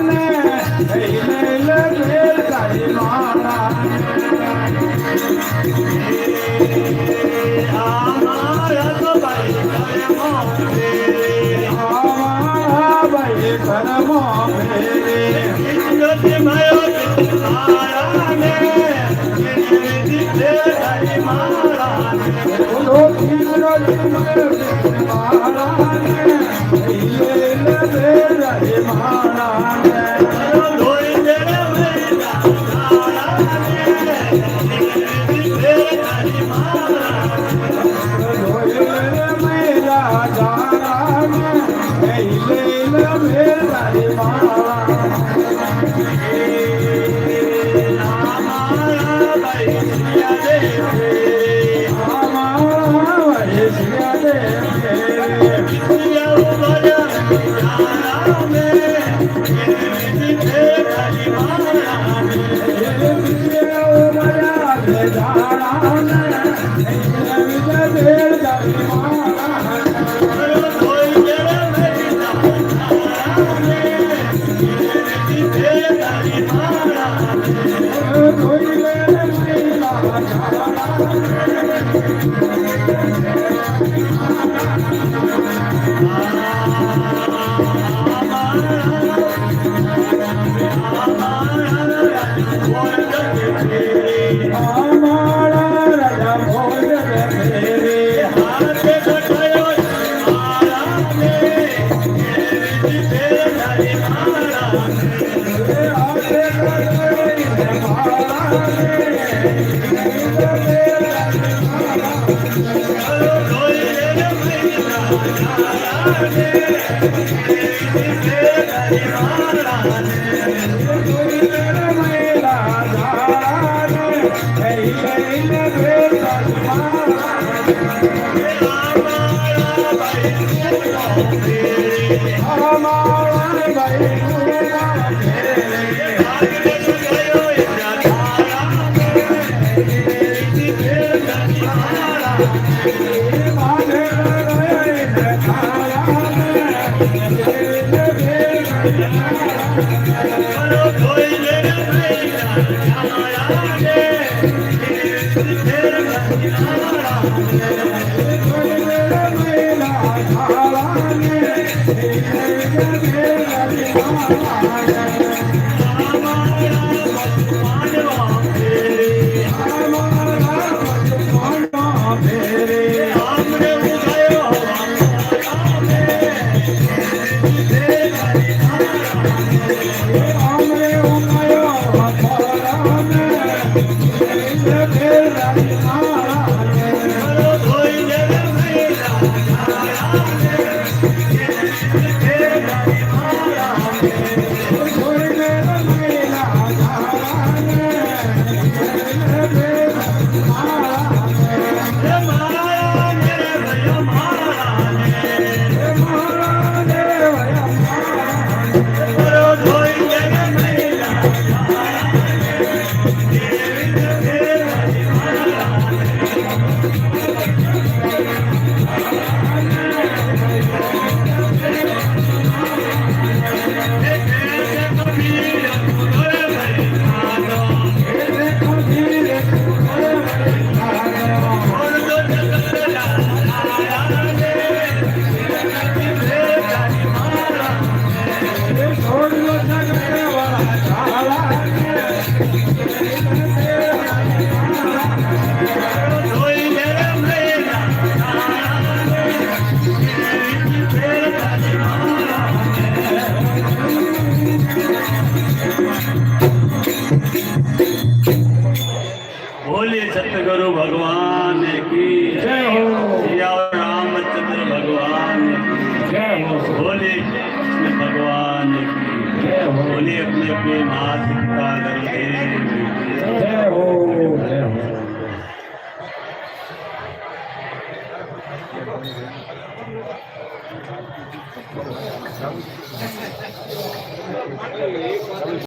ને લઈને ભેર તારી મારા અમારા તો ભાઈ કર્મો મેરે જ્યોતિ માયો મારા ને તારી મારા બોલો કીરો મારા ને લઈને ભેર તારી મારા ને ધોઈ દે बोले सतगुरु भगवान की जय हो। श्री रामचंद्र भगवान की जय हो। बोले कृष्ण भगवान की जय हो। बोले अपने अपने माता पिता गुरुदेव की जय हो। जय हो।